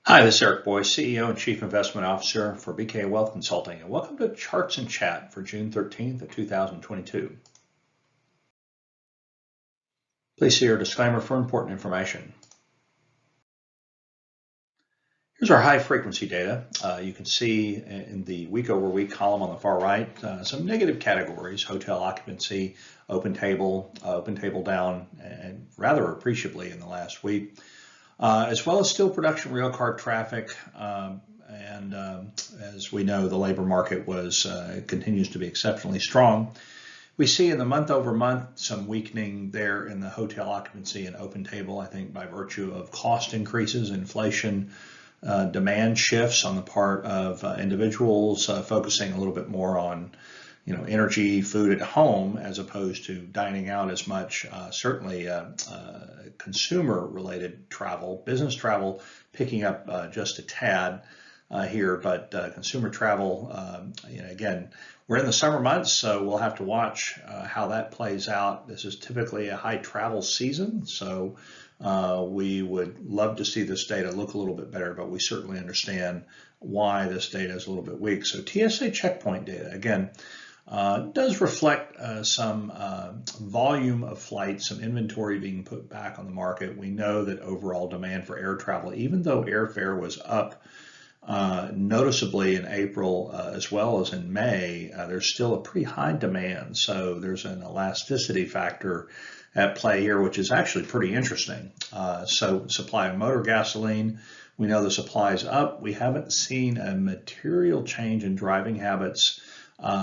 Hi, this is Eric Boyce, CEO and Chief Investment Officer for BKA Wealth Consulting, and welcome to Charts and Chat for June 13th of 2022. Please see our disclaimer for important information. Here's our high frequency data. You can see in the week over week column on the far right some negative categories: hotel occupancy, open table down and rather appreciably in the last week. As well as steel production, rail car traffic, and as we know, the labor market continues to be exceptionally strong. We see in the month over month some weakening there in the hotel occupancy and open table, I think by virtue of cost increases, inflation, demand shifts on the part of individuals focusing a little bit more on energy, food at home, as opposed to dining out as much. Certainly consumer-related travel, business travel picking up just a tad here, but consumer travel, again, we're in the summer months, so we'll have to watch how that plays out. This is typically a high travel season, so we would love to see this data look a little bit better, but we certainly understand why this data is a little bit weak. So TSA checkpoint data, again, does reflect some volume of flights, some inventory being put back on the market. We know that overall demand for air travel, even though airfare was up noticeably in April as well as in May, there's still a pretty high demand. So there's an elasticity factor at play here, which is actually pretty interesting. So supply of motor gasoline, we know the supply is up. We haven't seen a material change in driving habits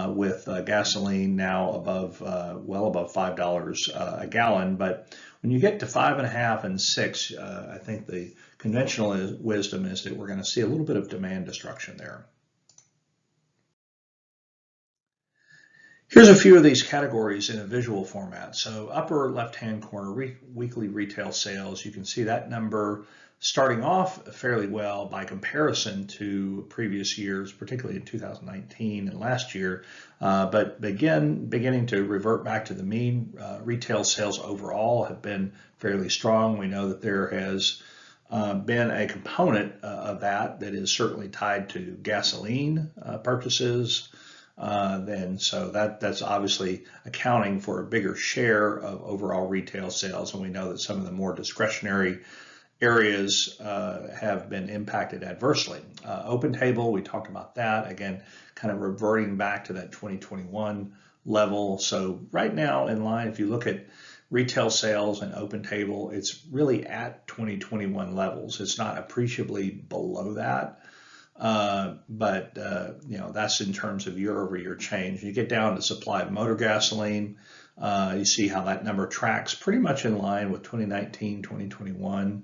with gasoline now above, well above $5 a gallon. But when you get to 5.5 and 6, I think the conventional wisdom is that we're going to see a little bit of demand destruction there. Here's a few of these categories in a visual format. So upper left-hand corner, weekly retail sales. You can see that number starting off fairly well by comparison to previous years, particularly in 2019 and last year, but beginning to revert back to the mean. Retail sales overall have been fairly strong. We know that there has been a component of that is certainly tied to gasoline purchases. Then so that's obviously accounting for a bigger share of overall retail sales, and we know that some of the more discretionary areas have been impacted adversely. Open table, we talked about that, again, kind of reverting back to that 2021 level. So right now in line, if you look at retail sales and open table, it's really at 2021 levels. It's not appreciably below that. But that's in terms of year-over-year change. You get down to supply of motor gasoline, you see how that number tracks pretty much in line with 2019, 2021.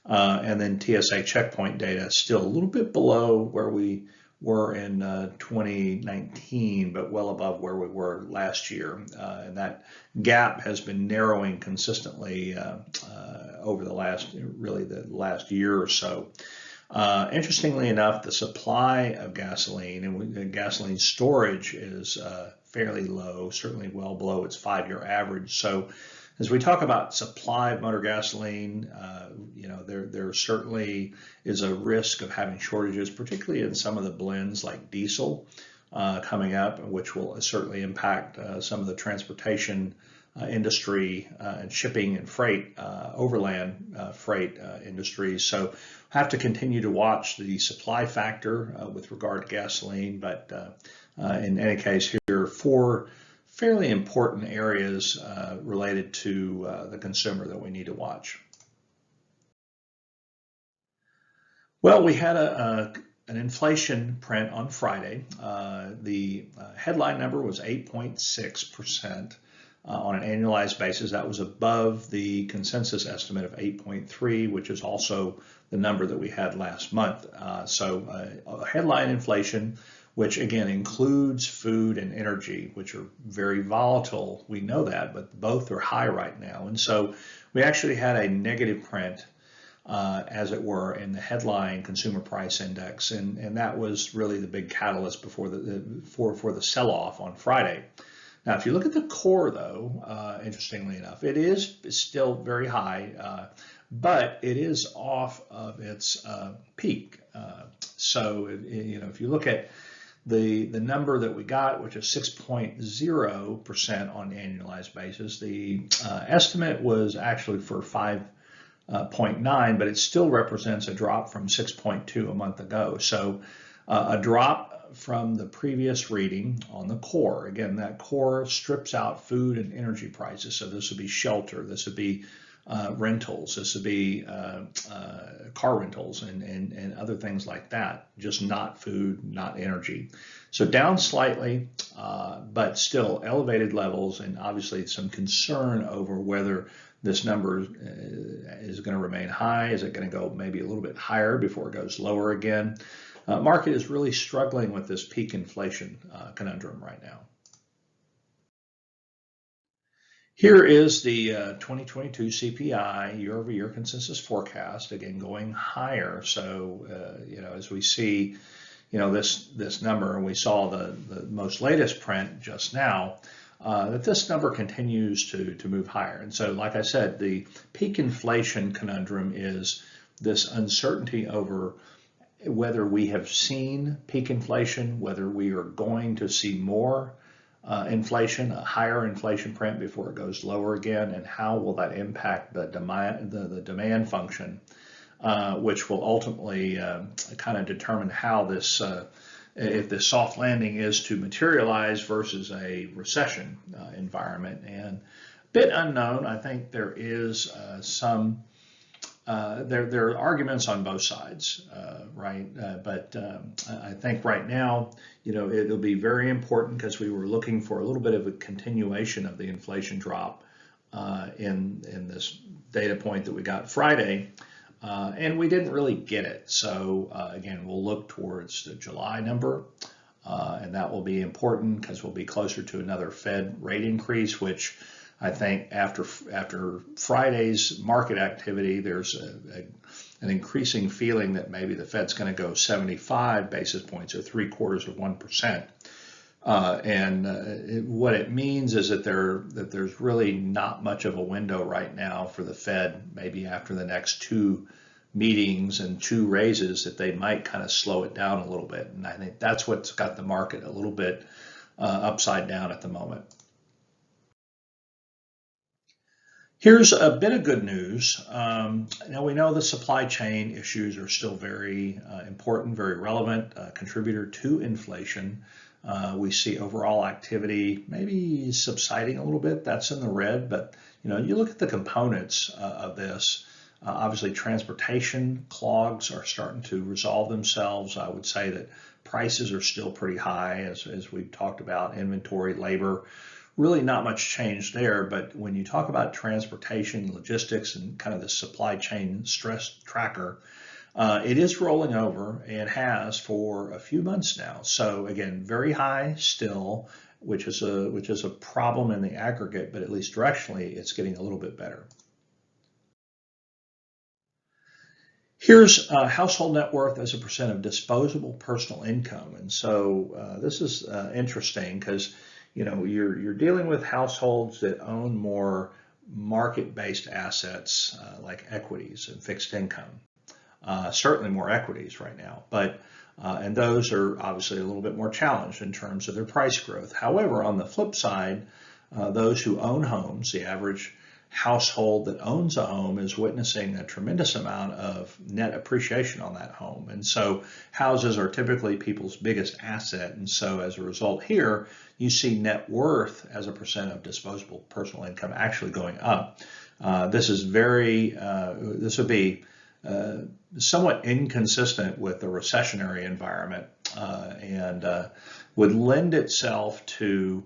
And then TSA checkpoint data still a little bit below where we were in 2019, but well above where we were last year. And that gap has been narrowing consistently over the last year or so. Interestingly enough, the supply of gasoline and gasoline storage is fairly low, certainly well below its 5-year average. So as we talk about supply of motor gasoline, there certainly is a risk of having shortages, particularly in some of the blends like diesel coming up, which will certainly impact some of the transportation industry and shipping and freight, overland freight industries. So have to continue to watch the supply factor with regard to gasoline. But in any case, here are 4 fairly important areas related to the consumer that we need to watch. Well, we had an inflation print on Friday. The headline number was 8.6%. On an annualized basis. That was above the consensus estimate of 8.3, which is also the number that we had last month. So headline inflation, which again includes food and energy, which are very volatile. We know that, but both are high right now. And so we actually had a negative print, as it were, in the headline consumer price index. And that was really the big catalyst for the sell-off on Friday. Now, if you look at the core, though, interestingly enough, it is still very high. but it is off of its peak. So if you look at the number that we got, which is 6.0% on an annualized basis, the estimate was actually for 5.9, but it still represents a drop from 6.2 a month ago. So a drop from the previous reading on the core. Again, that core strips out food and energy prices. So this would be shelter, this would be rentals, this would be car rentals and other things like that, just not food, not energy. So down slightly, but still elevated levels, and obviously some concern over whether this number is going to remain high. Is it going to go maybe a little bit higher before it goes lower again? Market is really struggling with this peak inflation conundrum right now. Here is the 2022 CPI year-over-year consensus forecast, again going higher. So as we see this number, and we saw the most latest print just now, that this number continues to move higher. And so, like I said, the peak inflation conundrum is this uncertainty over whether we have seen peak inflation, whether we are going to see more inflation, a higher inflation print before it goes lower again, and how will that impact the demand function, which will ultimately kind of determine how this, if this soft landing is to materialize versus a recession environment. And a bit unknown. I think there is there are arguments on both sides, right? But I think right now, it'll be very important, because we were looking for a little bit of a continuation of the inflation drop in this data point that we got Friday, and we didn't really get it. So again, we'll look towards the July number, and that will be important because we'll be closer to another Fed rate increase, which I think after Friday's market activity, there's an increasing feeling that maybe the Fed's going to go 75 basis points, or 0.75%. What it means is that there's really not much of a window right now for the Fed, maybe after the next 2 meetings and 2 raises, that they might kind of slow it down a little bit. And I think that's what's got the market a little bit upside down at the moment. Here's a bit of good news. Now we know the supply chain issues are still very important, very relevant contributor to inflation. We see overall activity maybe subsiding a little bit. That's in the red, but you look at the components of this. Obviously, transportation clogs are starting to resolve themselves. I would say that prices are still pretty high, as we've talked about. Inventory, labor. Really not much change there, but when you talk about transportation, logistics, and kind of the supply chain stress tracker, it is rolling over, and has for a few months now. So again, very high still, which is a problem in the aggregate, but at least directionally, it's getting a little bit better. Here's household net worth as a percent of disposable personal income, and so this is interesting because you're dealing with households that own more market-based assets like equities and fixed income. Certainly more equities right now, but and those are obviously a little bit more challenged in terms of their price growth. However, on the flip side, those who own homes, the average household that owns a home, is witnessing a tremendous amount of net appreciation on that home. And so houses are typically people's biggest asset. And so as a result here, you see net worth as a percent of disposable personal income actually going up. This would be somewhat inconsistent with the recessionary environment, and would lend itself to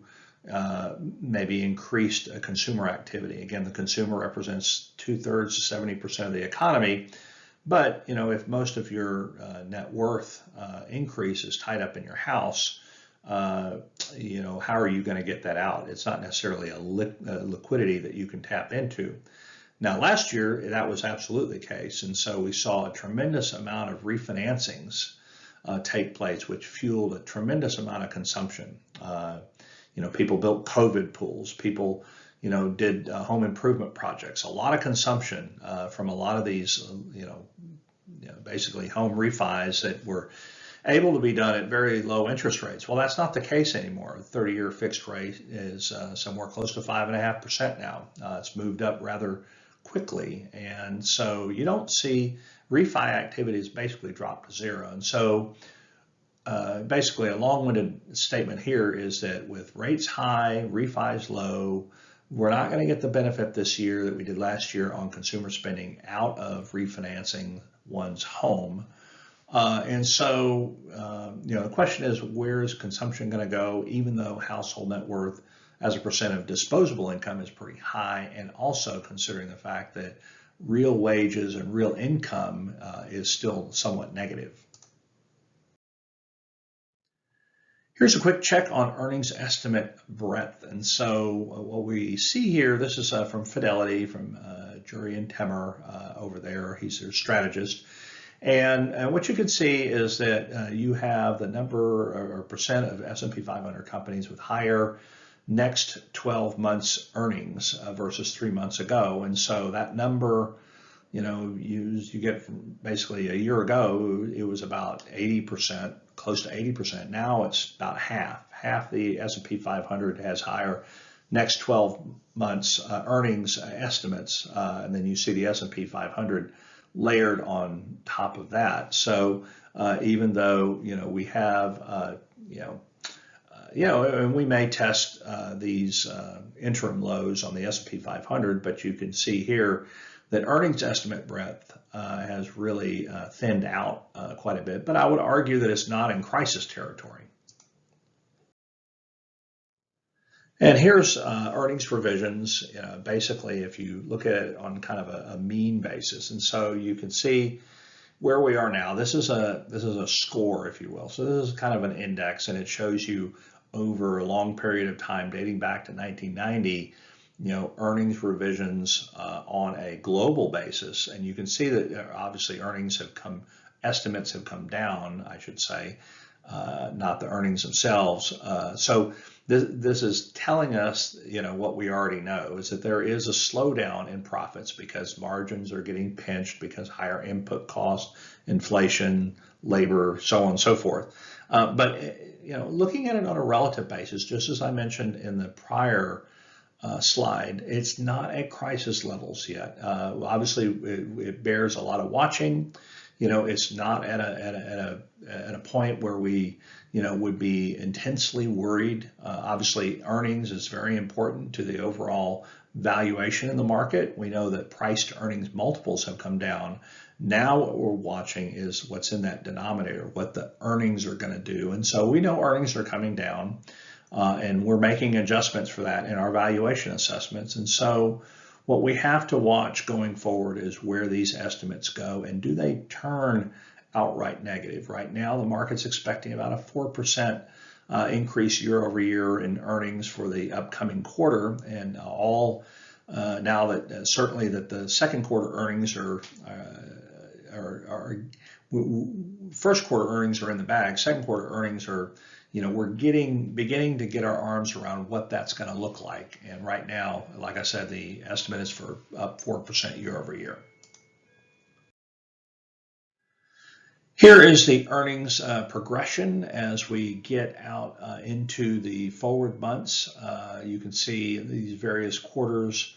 maybe increased consumer activity. Again, the consumer represents 2/3 to 70% of the economy, but if most of your net worth increase is tied up in your house, how are you going to get that out? It's not necessarily a liquidity that you can tap into. Now, last year that was absolutely the case, and so we saw a tremendous amount of refinancings take place, which fueled a tremendous amount of consumption. People built COVID pools. People, did home improvement projects. A lot of consumption from a lot of these, basically home refis that were able to be done at very low interest rates. Well, that's not the case anymore. The 30-year fixed rate is somewhere close to 5.5% now. It's moved up rather quickly, and so you don't see refi activity has basically dropped to zero. And so basically a long-winded statement here is that with rates high, refis low, we're not going to get the benefit this year that we did last year on consumer spending out of refinancing one's home. And so, the question is, where is consumption going to go, even though household net worth as a percent of disposable income is pretty high, and also considering the fact that real wages and real income is still somewhat negative. Here's a quick check on earnings estimate breadth. And so what we see here, this is from Fidelity, from Jurien Timmer over there. He's their strategist. And what you can see is that you have the number or percent of S&P 500 companies with higher next 12 months earnings versus 3 months ago. And so that number, you get from basically a year ago, it was about 80%, close to 80%. Now it's about half. Half the S&P 500 has higher next 12 months earnings estimates, and then you see the S&P 500 layered on top of that. So even though we have and we may test these interim lows on the S&P 500, but you can see here that earnings estimate breadth has really thinned out quite a bit. But I would argue that it's not in crisis territory. And here's earnings revisions, basically if you look at it on kind of a mean basis. And so you can see where we are now. This is a score, if you will. So this is kind of an index, and it shows you over a long period of time dating back to 1990, earnings revisions on a global basis. And you can see that obviously estimates have come down, I should say, not the earnings themselves. So this is telling us, what we already know, is that there is a slowdown in profits because margins are getting pinched because higher input costs, inflation, labor, so on and so forth. But looking at it on a relative basis, just as I mentioned in the prior slide, it's not at crisis levels yet. Obviously, it bears a lot of watching. It's not at a point where we would be intensely worried. Obviously, earnings is very important to the overall valuation in the market. We know that price to earnings multiples have come down. Now what we're watching is what's in that denominator, what the earnings are going to do. And so we know earnings are coming down, and we're making adjustments for that in our valuation assessments. And so what we have to watch going forward is where these estimates go, and do they turn outright negative. Right now, the market's expecting about a 4% increase year over year in earnings for the upcoming quarter, and now that certainly that the second quarter earnings are first quarter earnings are in the bag. Second quarter earnings are, we're beginning to get our arms around what that's going to look like. And right now, like I said, the estimate is for up 4% year over year. Here is the earnings progression as we get out into the forward months. You can see these various quarters,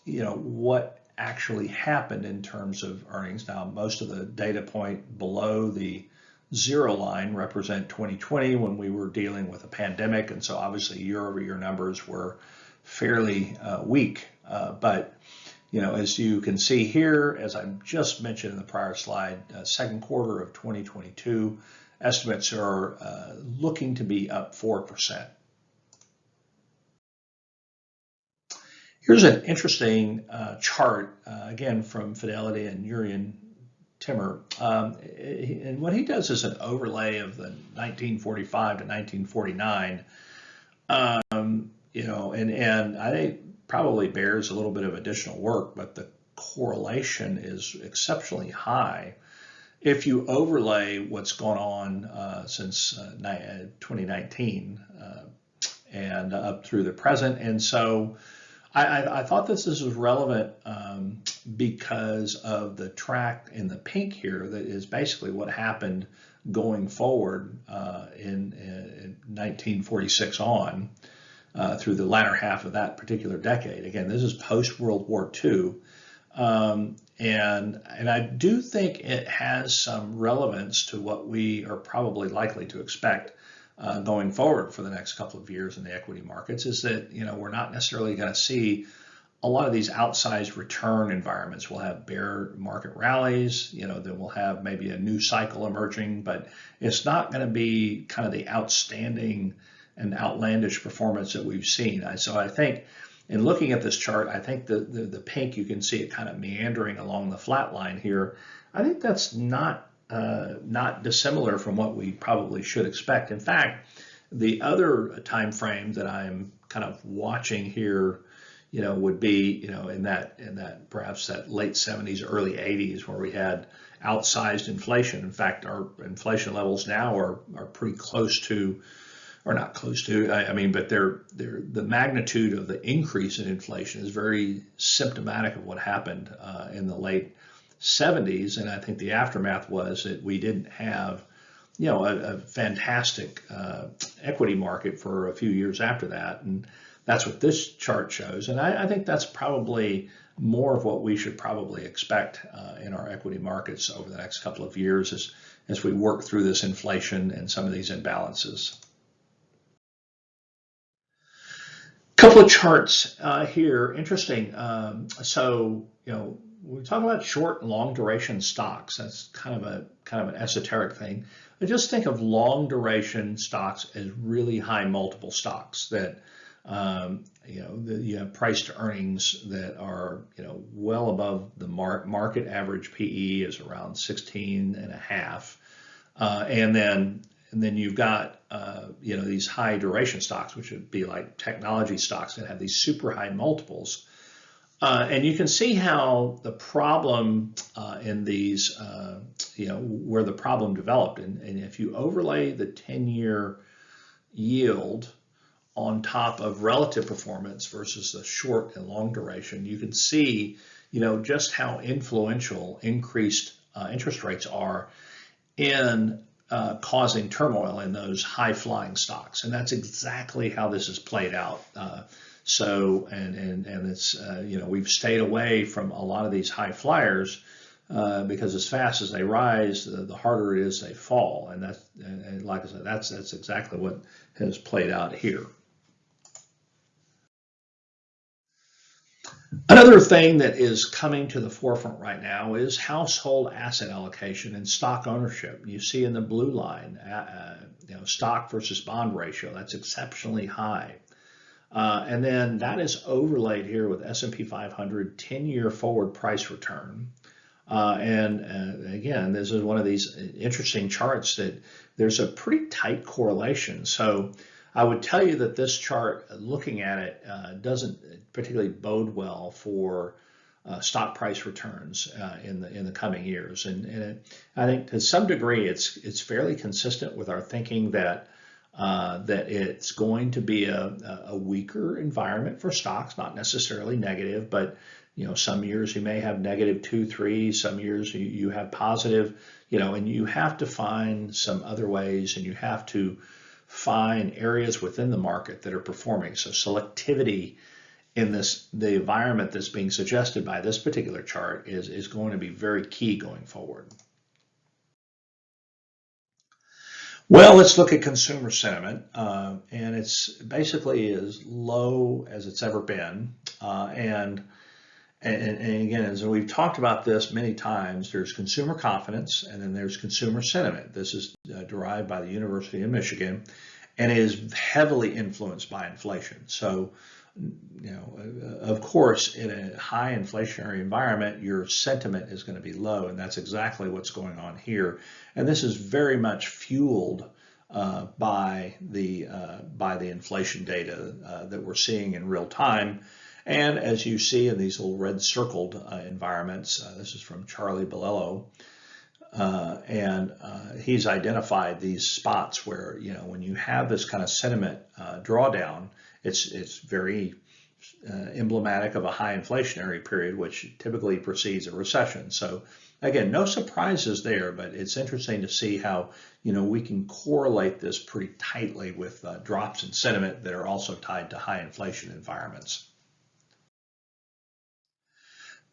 what actually happened in terms of earnings. Now, most of the data point below the zero line represent 2020 when we were dealing with a pandemic, and so obviously year-over-year numbers were fairly weak. But as you can see here, as I just mentioned in the prior slide, second quarter of 2022 estimates are looking to be up 4%. Here's an interesting chart, again from Fidelity and Jurien Timmer, and what he does is an overlay of the 1945 to 1949, and I think probably bears a little bit of additional work, but the correlation is exceptionally high. If you overlay what's gone on since 2019, and up through the present. And so I thought this was relevant because of the track in the pink here that is basically what happened going forward in 1946 on through the latter half of that particular decade. Again, this is post-World War II. And I do think it has some relevance to what we are probably likely to expect going forward for the next couple of years in the equity markets, is that, we're not necessarily going to see a lot of these outsized return environments. We'll have bear market rallies, then we'll have maybe a new cycle emerging, but it's not going to be kind of the outstanding and outlandish performance that we've seen. So I think in looking at this chart, I think the pink, you can see it kind of meandering along the flat line here. I think that's not dissimilar from what we probably should expect. In fact, the other time frame that I'm kind of watching here, would be, in that perhaps that late 70s, early 80s, where we had outsized inflation. In fact, our inflation levels now are pretty close to, or not close to, but the magnitude of the increase in inflation is very symptomatic of what happened in the late 70s, and I think the aftermath was that we didn't have, a fantastic equity market for a few years after that, and that's what this chart shows. And I think that's probably more of what we should probably expect in our equity markets over the next couple of years as we work through this inflation and some of these imbalances. Couple of charts here, interesting. So, we talk about short and long duration stocks. That's kind of an esoteric thing. But just think of long duration stocks as really high multiple stocks that you have price to earnings that are well above the market average PE is around 16.5, and then you've got these high duration stocks, which would be like technology stocks that have these super high multiples. And you can see how the problem in these, where the problem developed. And if you overlay the 10-year yield on top of relative performance versus the short and long duration, you can see, just how influential increased interest rates are in causing turmoil in those high-flying stocks. And that's exactly how this has played out. So it's, we've stayed away from a lot of these high flyers because as fast as they rise, the harder it is they fall. And like I said, that's exactly what has played out here. Another thing that is coming to the forefront right now is household asset allocation and stock ownership. You see in the blue line, stock versus bond ratio, that's exceptionally high. And then that is overlaid here with S&P 500 10-year forward price return. Again, this is one of these interesting charts that there's a pretty tight correlation. So I would tell you that this chart, looking at it, doesn't particularly bode well for stock price returns in the coming years. And I think to some degree it's fairly consistent with our thinking that it's going to be a weaker environment for stocks, not necessarily negative, but some years you may have -2, 3, some years you have positive, and you have to find some other ways, and you have to find areas within the market that are performing. So selectivity in the environment that's being suggested by this particular chart is going to be very key going forward. Well, let's look at consumer sentiment, and it's basically as low as it's ever been. And again, as we've talked about this many times, there's consumer confidence and then there's consumer sentiment. This is derived by the University of Michigan and it is heavily influenced by inflation. So, of course, in a high inflationary environment, your sentiment is going to be low, and that's exactly what's going on here. And this is very much fueled by the inflation data that we're seeing in real time. And as you see in these little red circled environments, this is from Charlie Bolello, He's identified these spots where, when you have this kind of sentiment drawdown, it's very emblematic of a high inflationary period, which typically precedes a recession. So again, no surprises there, but it's interesting to see how, we can correlate this pretty tightly with drops in sentiment that are also tied to high inflation environments.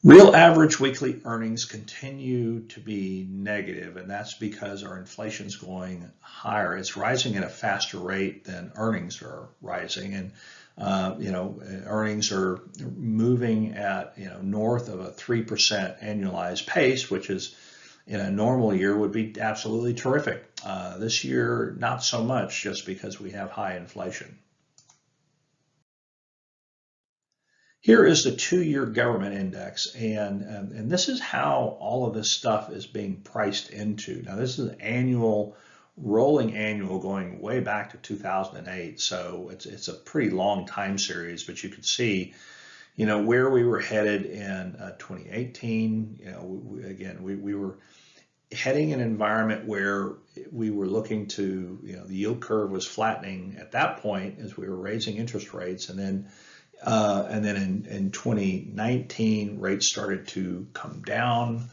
Real average weekly earnings continue to be negative, and that's because our inflation's going higher. It's rising at a faster rate than earnings are rising, and earnings are moving at north of a 3% annualized pace, which is in a normal year would be absolutely terrific. This year, not so much, just because we have high inflation. Here is the 2-year government index, and this is how all of this stuff is being priced into. Now, this is annual, rolling annual, going way back to 2008, so it's a pretty long time series, but you can see, where we were headed in 2018. We were heading in an environment where we were looking to, the yield curve was flattening at that point as we were raising interest rates, and then in 2019, rates started to come down.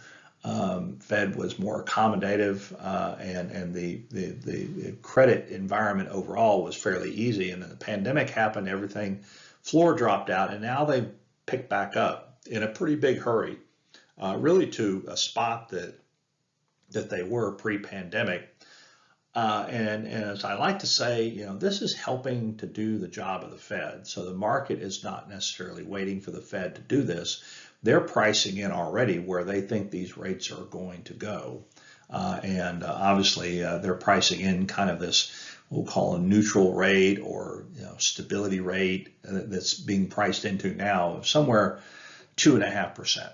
Fed was more accommodative, and the credit environment overall was fairly easy. And then the pandemic happened, everything, floor dropped out, and now they've picked back up in a pretty big hurry, really to a spot that they were pre-pandemic. And as I like to say, this is helping to do the job of the Fed. So the market is not necessarily waiting for the Fed to do this. They're pricing in already where they think these rates are going to go. Obviously, they're pricing in kind of this, we'll call a neutral rate or stability rate that's being priced into now of somewhere 2.5%.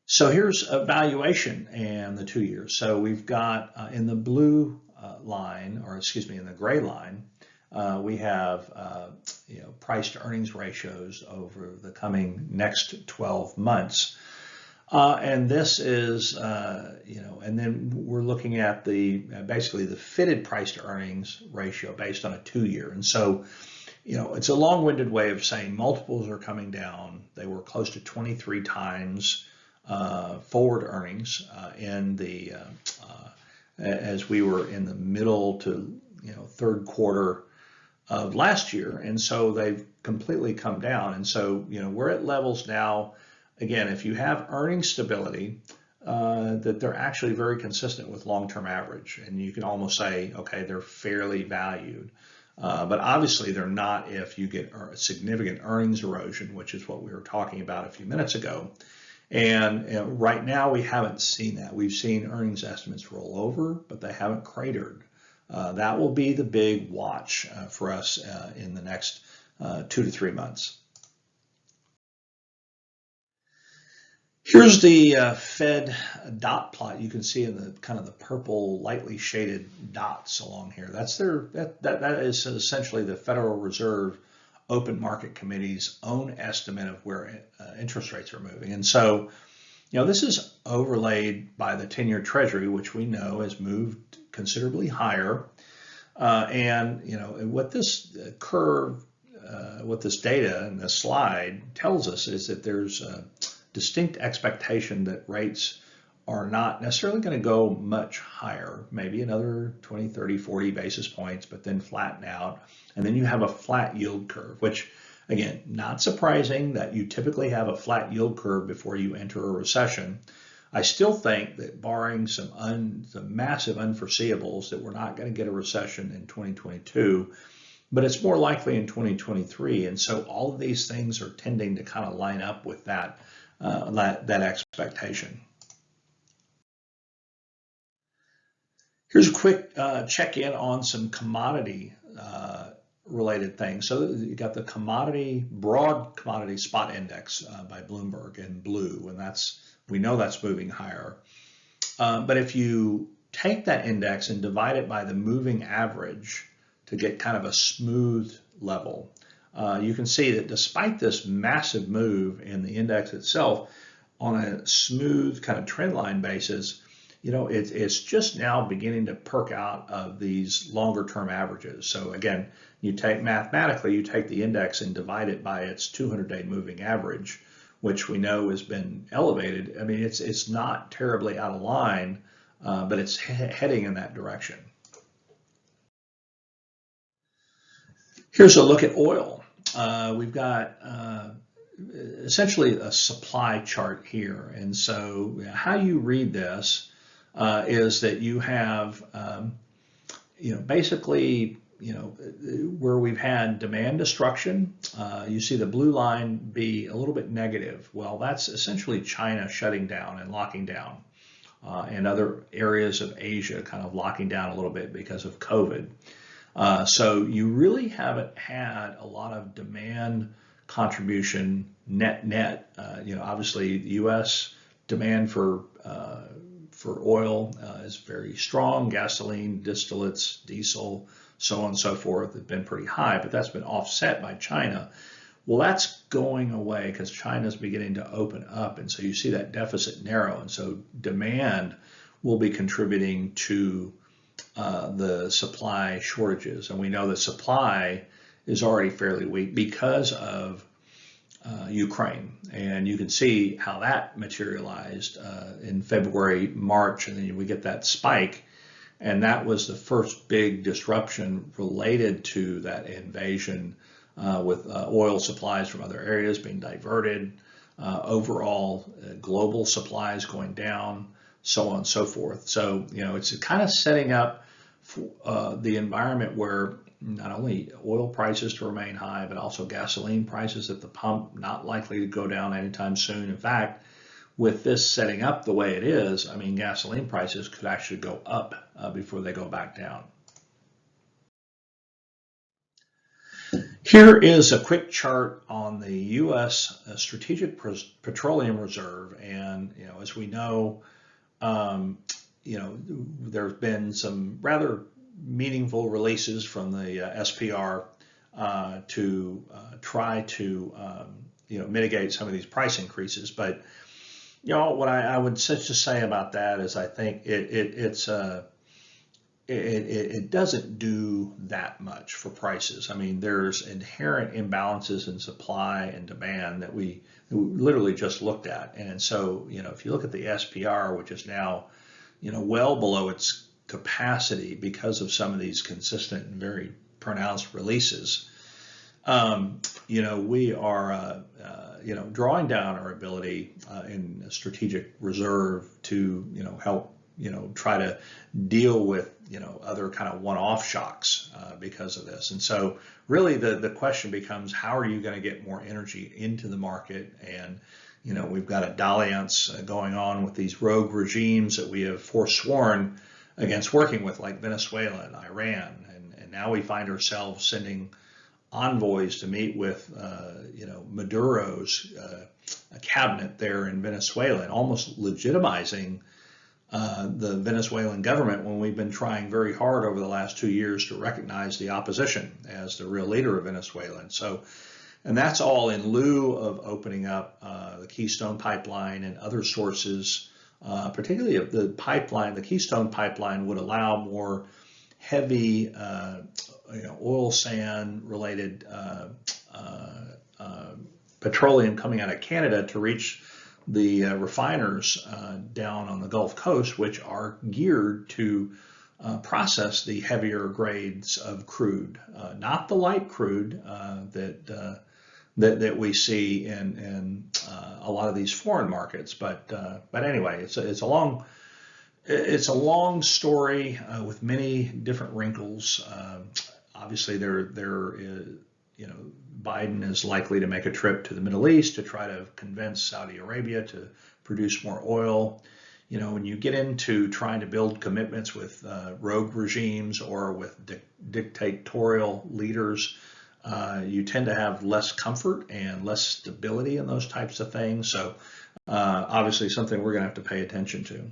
So here's a valuation and the 2 years. So we've got in the blue line, or excuse me, in the gray line, we have price to earnings ratios over the coming next 12 months. And this is, and then we're looking at basically the fitted price to earnings ratio based on a 2-year. And so, it's a long-winded way of saying multiples are coming down. They were close to 23 times forward earnings as we were in the middle to third quarter of last year, and so they've completely come down. And so we're at levels now. Again, if you have earnings stability, that they're actually very consistent with long-term average, and you can almost say, okay, they're fairly valued. But obviously they're not if you get significant earnings erosion, which is what we were talking about a few minutes ago. And right now we haven't seen that. We've seen earnings estimates roll over, but they haven't cratered. That will be the big watch for us in the next 2 to 3 months. Here's the Fed dot plot. You can see in the kind of the purple, lightly shaded dots along here. That is essentially the Federal Reserve Open Market Committee's own estimate of where interest rates are moving. And so, this is overlaid by the 10-year Treasury, which we know has moved considerably higher. What this curve, what this data and this slide tells us is that there's a distinct expectation that rates are not necessarily going to go much higher, maybe another 20, 30, 40 basis points, but then flatten out. And then you have a flat yield curve, which, again, not surprising that you typically have a flat yield curve before you enter a recession. I still think that barring some massive unforeseeables, that we're not going to get a recession in 2022, but it's more likely in 2023. And so all of these things are tending to kind of line up with that expectation. Here's a quick check-in on some commodity related things. So you got the broad commodity spot index by Bloomberg in blue, and we know that's moving higher. But if you take that index and divide it by the moving average to get kind of a smooth level, you can see that despite this massive move in the index itself, on a smooth kind of trend line basis, it's just now beginning to perk out of these longer term averages. So again, mathematically, you take the index and divide it by its 200-day moving average, which we know has been elevated. I mean, it's not terribly out of line, but it's heading in that direction. Here's a look at oil. We've got essentially a supply chart here. And so how you read this is that you have, basically, where we've had demand destruction, you see the blue line be a little bit negative. Well, that's essentially China shutting down and locking down, and other areas of Asia kind of locking down a little bit because of COVID. So you really haven't had a lot of demand contribution net. Obviously the U.S. demand for oil is very strong. Gasoline, distillates, diesel, so on and so forth have been pretty high, but that's been offset by China. Well, that's going away because China's beginning to open up, and so you see that deficit narrow, and so demand will be contributing to the supply shortages. And we know the supply is already fairly weak because of Ukraine. And you can see how that materialized in February, March, and then we get that spike. And that was the first big disruption related to that invasion, with oil supplies from other areas being diverted, overall global supplies going down, so on and so forth. So, it's kind of setting up the environment where not only oil prices to remain high, but also gasoline prices at the pump not likely to go down anytime soon. In fact, with this setting up the way it is, I mean, gasoline prices could actually go up before they go back down. Here is a quick chart on the U.S. Strategic Petroleum Reserve, and as we know, there's been some rather meaningful releases from the SPR to try to mitigate some of these price increases. But what I would just say about that is I think it doesn't do that much for prices. I mean, there's inherent imbalances in supply and demand that we literally just looked at. And so, if you look at the SPR, which is now, well below its capacity because of some of these consistent and very pronounced releases, we are, drawing down our ability in a strategic reserve to, help, try to deal with, other kind of one-off shocks because of this. And so really the question becomes, how are you going to get more energy into the market? And, we've got a dalliance going on with these rogue regimes that we have forsworn against working with, like Venezuela and Iran. And now we find ourselves sending envoys to meet with, Maduro's cabinet there in Venezuela, and almost legitimizing the Venezuelan government when we've been trying very hard over the last 2 years to recognize the opposition as the real leader of Venezuela. And that's all in lieu of opening up the Keystone Pipeline and other sources, particularly of the pipeline. The Keystone Pipeline would allow more heavy oil sand related petroleum coming out of Canada to reach the refiners down on the Gulf Coast, which are geared to process the heavier grades of crude, not the light crude that we see in a lot of these foreign markets. But anyway, it's a long story with many different wrinkles. Obviously, there is, Biden is likely to make a trip to the Middle East to try to convince Saudi Arabia to produce more oil. When you get into trying to build commitments with rogue regimes or with dictatorial leaders, you tend to have less comfort and less stability in those types of things. So obviously something we're going to have to pay attention to.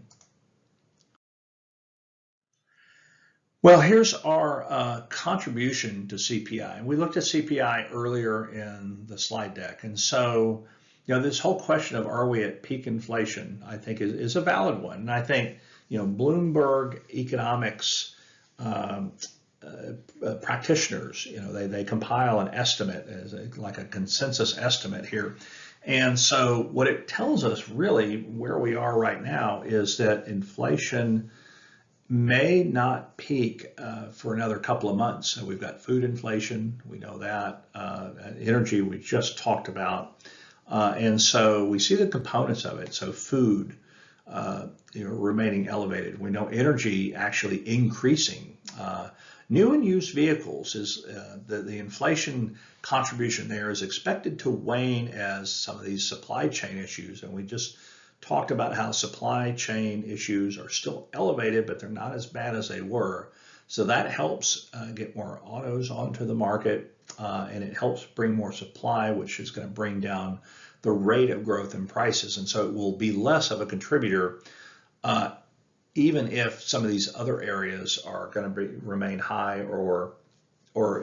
Well, here's our contribution to CPI. And we looked at CPI earlier in the slide deck. And so, this whole question of are we at peak inflation, I think is a valid one. And I think, Bloomberg economics practitioners, they compile an estimate as like a consensus estimate here. And so what it tells us really where we are right now is that inflation may not peak for another couple of months. So we've got food inflation, we know that, energy we just talked about. And so we see the components of it. So food, remaining elevated. We know energy actually increasing. New and used vehicles is the inflation contribution there is expected to wane as some of these supply chain issues. And we just talked about how supply chain issues are still elevated, but they're not as bad as they were. So that helps get more autos onto the market, and it helps bring more supply, which is going to bring down the rate of growth in prices. And so it will be less of a contributor, even if some of these other areas are going to remain high or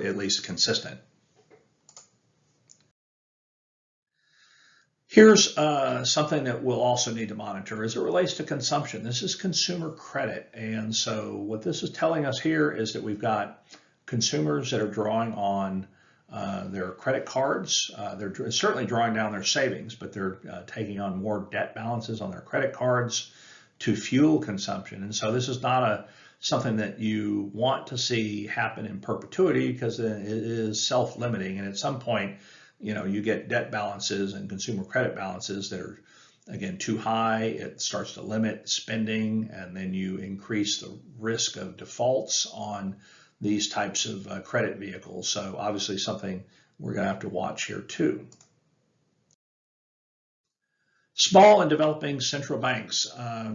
at least consistent. Here's something that we'll also need to monitor as it relates to consumption. This is consumer credit. And so what this is telling us here is that we've got consumers that are drawing on their credit cards. They're certainly drawing down their savings, but they're taking on more debt balances on their credit cards to fuel consumption. And so this is not something that you want to see happen in perpetuity, because it is self-limiting. And at some point, you get debt balances and consumer credit balances that are, again, too high. It starts to limit spending, and then you increase the risk of defaults on these types of credit vehicles. So obviously something we're going to have to watch here too. Small and developing central banks.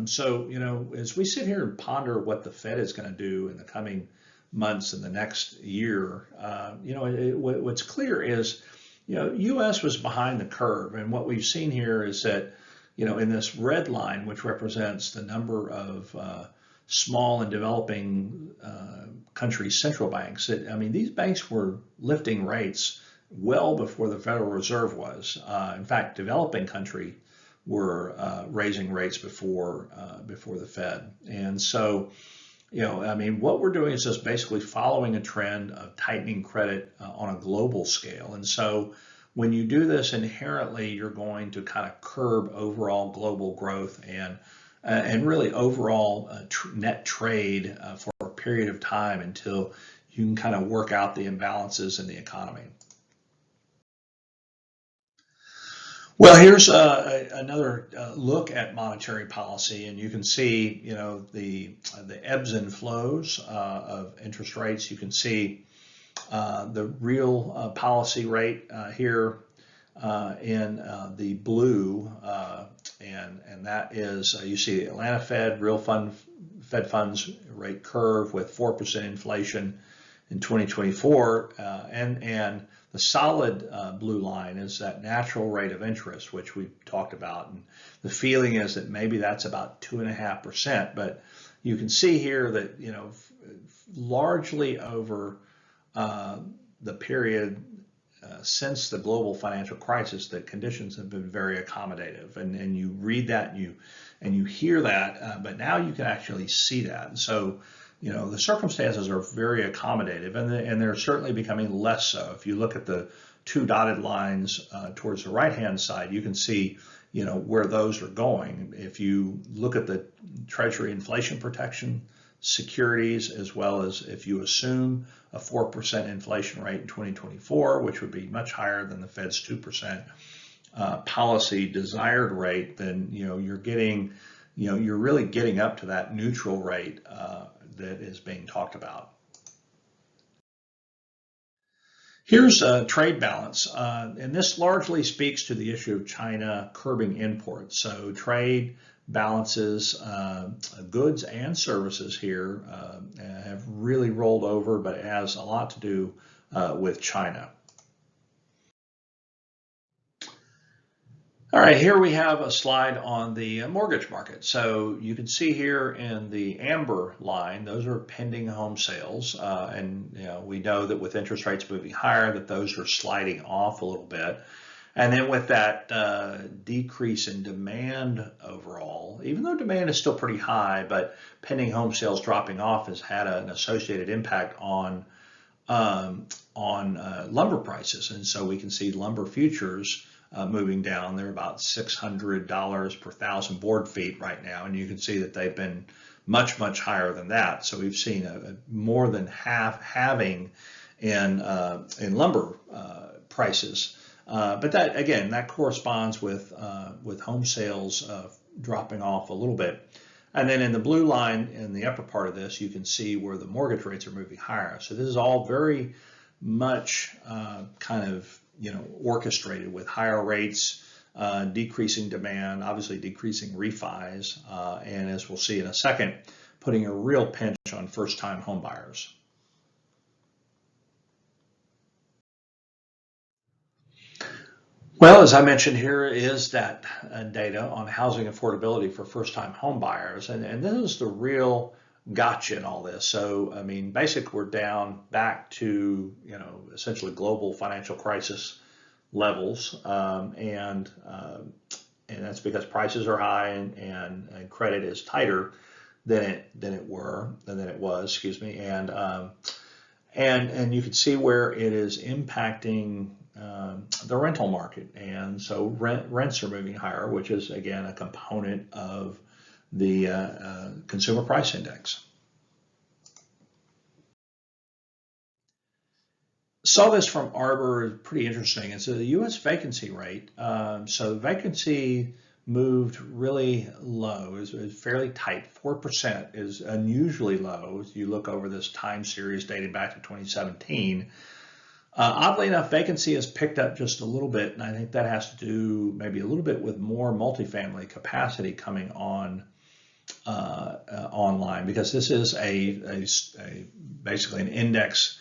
So, as we sit here and ponder what the Fed is going to do in the coming months and the next year, what's clear is, U.S. was behind the curve. And what we've seen here is that, in this red line, which represents the number of small and developing country central banks, these banks were lifting rates well before the Federal Reserve was. In fact, developing country were raising rates before the Fed. And so, what we're doing is just basically following a trend of tightening credit on a global scale. And so when you do this, inherently, you're going to kind of curb overall global growth and really overall net trade for a period of time until you can kind of work out the imbalances in the economy. Well, here's another look at monetary policy, and you can see, the ebbs and flows of interest rates. You can see the real policy rate here in the blue, and that is you see the Atlanta Fed real Fed funds rate curve with 4% inflation in 2024, and the solid blue line is that natural rate of interest, which we talked about. And the feeling is that maybe that's about 2.5%. But you can see here that, largely over the period since the global financial crisis, that conditions have been very accommodative. And you read that and you hear that, but now you can actually see that. And so, the circumstances are very accommodative, and they're certainly becoming less so. If you look at the two dotted lines towards the right-hand side, you can see, where those are going. If you look at the Treasury inflation protection securities, as well as if you assume a 4% inflation rate in 2024, which would be much higher than the Fed's 2% policy desired rate, then, you're getting, you're really getting up to that neutral rate that is being talked about. Here's a trade balance, and this largely speaks to the issue of China curbing imports. So trade balances, goods and services here have really rolled over, but it has a lot to do with China. All right, here we have a slide on the mortgage market. So you can see here in the amber line, those are pending home sales. And we know that with interest rates moving higher, that those are sliding off a little bit. And then with that decrease in demand overall, even though demand is still pretty high, but pending home sales dropping off has had an associated impact um, on lumber prices. And so we can see lumber futures moving down. They're about $600 per thousand board feet right now. And you can see that they've been much, much higher than that. So we've seen a more than halving in lumber prices. But that, again, that corresponds with home sales dropping off a little bit. And then in the blue line in the upper part of this, you can see where the mortgage rates are moving higher. So this is all very much kind of, orchestrated with higher rates, decreasing demand, obviously decreasing refis, and as we'll see in a second, putting a real pinch on first-time home buyers. Well, as I mentioned, here is that data on housing affordability for first-time home buyers, and this is the real gotcha in all this. So, I mean, basically, we're down back to, essentially global financial crisis levels, and that's because prices are high and credit is tighter than it was, excuse me, and you can see where it is impacting the rental market, and so rents are moving higher, which is again a component of the consumer price index. Saw this from Arbor, pretty interesting. It's the U.S. vacancy rate. So vacancy moved really low. It was fairly tight. 4% is unusually low as you look over this time series dating back to 2017. Oddly enough, vacancy has picked up just a little bit, and I think that has to do maybe a little bit with more multifamily capacity coming on online, because this is basically an index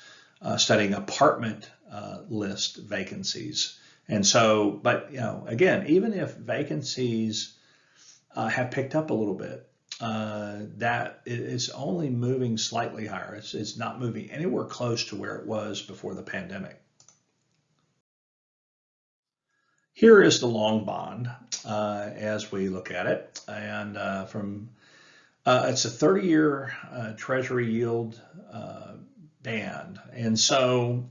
studying apartment list vacancies. And so, but again, even if vacancies have picked up a little bit, that is only moving slightly higher. It's not moving anywhere close to where it was before the pandemic. Here is the long bond as we look at it, and it's a 30-year Treasury yield band, and so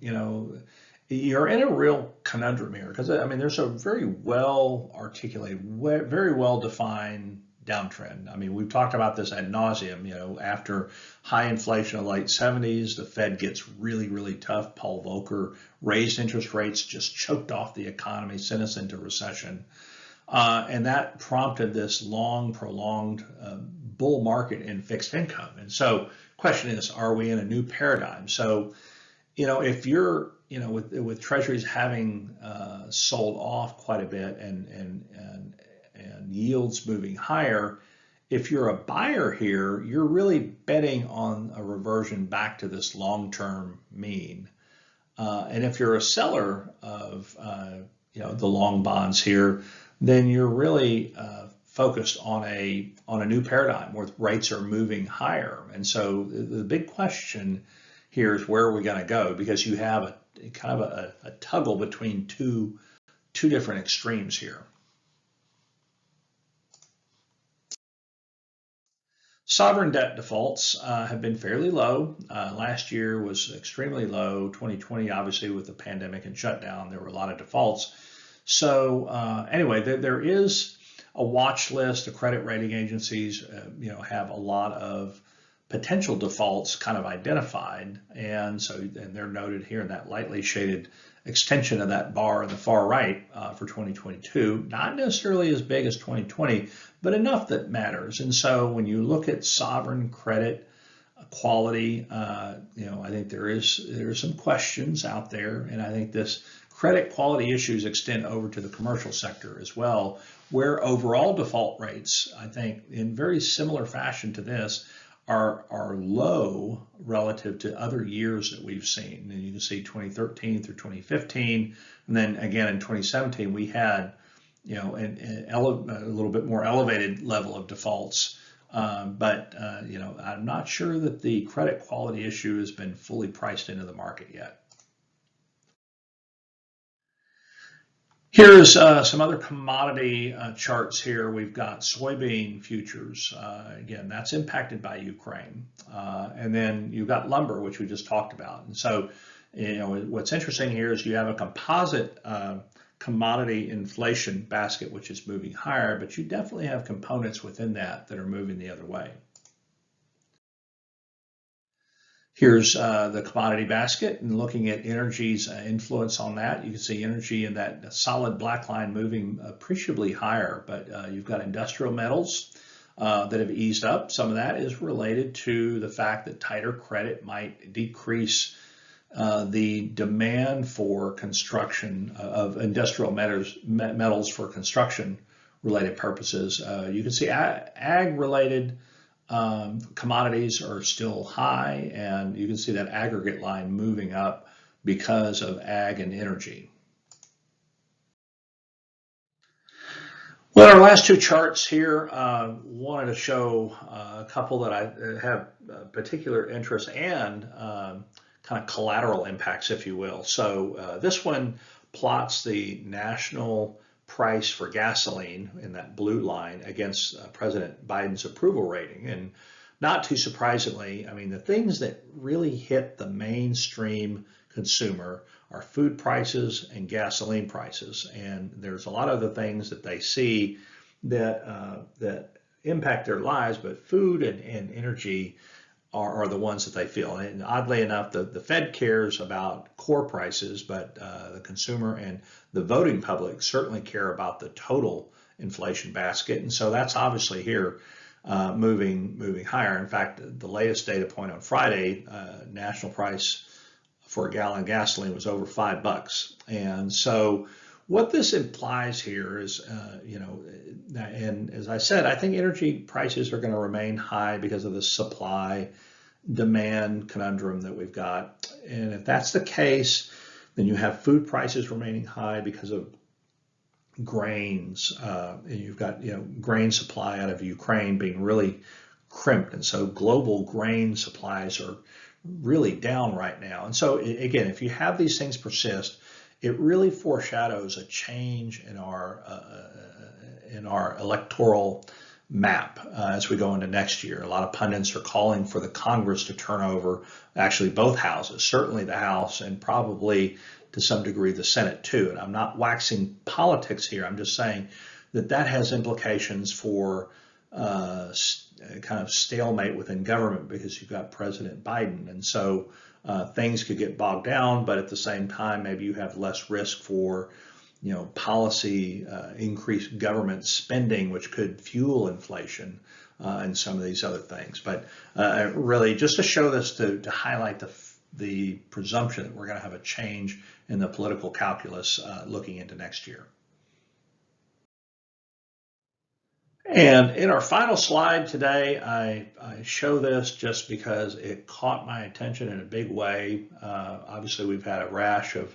you're in a real conundrum here, because I mean there's a very well articulated, very well defined downtrend. I mean, we've talked about this ad nauseum. After high inflation in the late 70s, the Fed gets really, really tough. Paul Volcker raised interest rates, just choked off the economy, sent us into recession. And that prompted this long, prolonged bull market in fixed income. And so question is, are we in a new paradigm? So, if you're, with treasuries having sold off quite a bit and yields moving higher, if you're a buyer here, you're really betting on a reversion back to this long-term mean. And if you're a seller of, the long bonds here, then you're really focused on a new paradigm where rates are moving higher. And so the big question here is, where are we going to go? Because you have a kind of a toggle between two different extremes here. Sovereign debt defaults have been fairly low. Last year was extremely low. 2020, obviously, with the pandemic and shutdown, there were a lot of defaults. So anyway, there is a watch list. The credit rating agencies, have a lot of potential defaults kind of identified, and they're noted here in that lightly shaded extension of that bar in the far right for 2022. Not necessarily as big as 2020, but enough that matters. And so when you look at sovereign credit quality, I think there's some questions out there, and I think this credit quality issues extend over to the commercial sector as well, where overall default rates, I think, in very similar fashion to this, are low relative to other years that we've seen. And you can see 2013 through 2015, and then again in 2017 we had, a little bit more elevated level of defaults. But I'm not sure that the credit quality issue has been fully priced into the market yet. Here's some other commodity charts here. We've got soybean futures. Again, that's impacted by Ukraine. And then you've got lumber, which we just talked about. And so, what's interesting here is you have a composite commodity inflation basket, which is moving higher, but you definitely have components within that are moving the other way. Here's the commodity basket, and looking at energy's influence on that. You can see energy in that solid black line moving appreciably higher, but you've got industrial metals that have eased up. Some of that is related to the fact that tighter credit might decrease the demand for construction of industrial metals for construction related purposes. You can see ag related commodities are still high, and you can see that aggregate line moving up because of ag and energy. Well, our last two charts here, wanted to show a couple that I have particular interest and kind of collateral impacts, if you will. So this one plots the national price for gasoline in that blue line against President Biden's approval rating. And not too surprisingly, I mean, the things that really hit the mainstream consumer are food prices and gasoline prices. And there's a lot of the things that they see that that impact their lives, but food and energy are the ones that they feel. And oddly enough, the Fed cares about core prices, but the consumer and the voting public certainly care about the total inflation basket. And so that's obviously here moving higher. In fact, the latest data point on Friday, national price for a gallon of gasoline was over $5. And so what this implies here is, and as I said, I think energy prices are going to remain high because of the supply demand conundrum that we've got. And if that's the case, then you have food prices remaining high because of grains. And you've got, grain supply out of Ukraine being really crimped. And so global grain supplies are really down right now. And so again, if you have these things persist, it really foreshadows a change in our electoral map as we go into next year. A lot of pundits are calling for the Congress to turn over, actually both houses, certainly the House and probably to some degree the Senate too. And I'm not waxing politics here. I'm just saying that has implications for kind of stalemate within government because you've got President Biden. And so things could get bogged down, but at the same time, maybe you have less risk for policy, increased government spending, which could fuel inflation and some of these other things. But really, just to show this, to highlight the presumption that we're going to have a change in the political calculus looking into next year. And in our final slide today, I show this just because it caught my attention in a big way. Obviously, we've had a rash of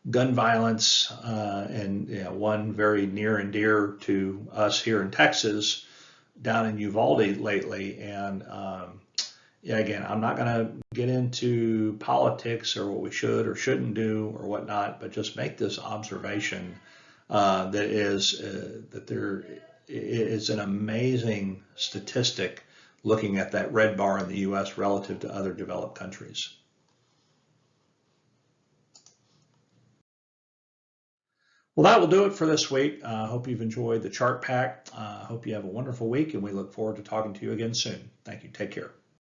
gun violence, and one very near and dear to us here in Texas, down in Uvalde lately. And again, I'm not going to get into politics or what we should or shouldn't do or whatnot, but just make this observation that there is an amazing statistic looking at that red bar in the U.S. relative to other developed countries. Well, that will do it for this week. I hope you've enjoyed the chart pack. I hope you have a wonderful week, and we look forward to talking to you again soon. Thank you. Take care.